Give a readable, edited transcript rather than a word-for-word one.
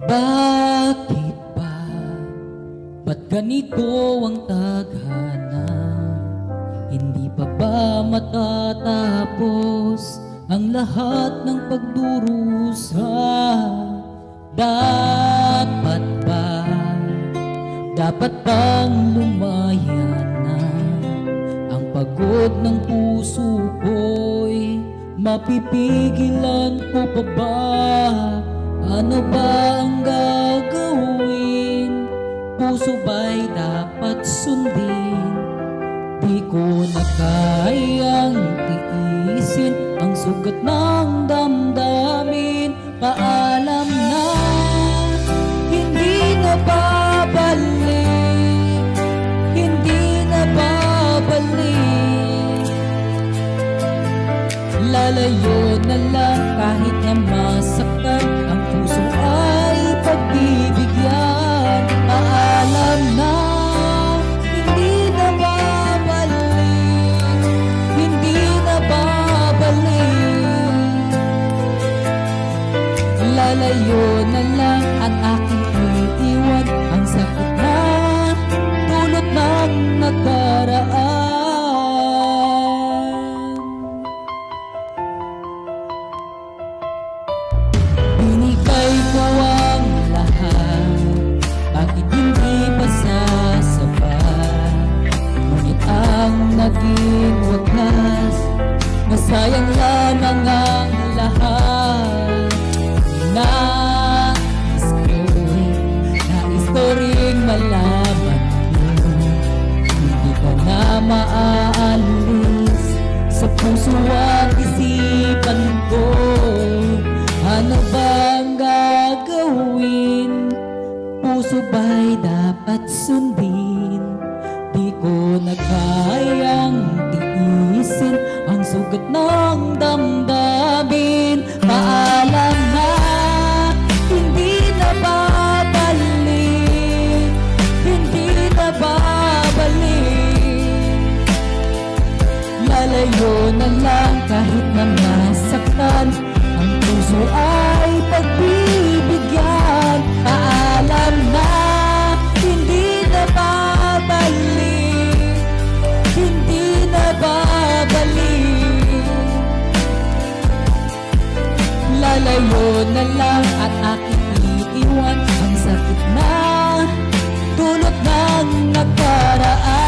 Bakit ba? Ba't ganito ang tadhana? Hindi pa ba matatapos ang lahat ng pagdurusa? Dapat ba? Dapat bang lumaya na ang pagod ng puso ko'y mapipigilan ko pa ba? Ano ba ang gagawin? Puso ba'y dapat sundin? Di ko na kayang tiisin ang sugat ng damdamin. Paalam na, hindi na babalik, hindi na babalik. Lalayo na lang kahit na masaktan, ang puso ay pagbibigyan. Paalam na, hindi na babalik, hindi na babalik. Lalayo na lang at aking iiwan ang sakit na dulot ng nakaraan. Binigay ko ang lahat, bakit hindi pa sasapat? Ngunit ang naging wakas, masayang lamang ang lahat. Nais ko rin malaman mo, hindi ka na maaalis sa puso at isipan ko. Ano bang gagawin? Puso ba'y dapat sundin? Di ko na kayang tiisin ang sugat ng damdamin. Paalam na, hindi na babalik, hindi na babalik. Lalayo na lang kahit na masaktan, ang puso ay pagbibigyan. Paalam na, hindi na babalik, hindi na babalik. Lalayo na lang at aking iiwan ang sakit na dulot ng nakaraan.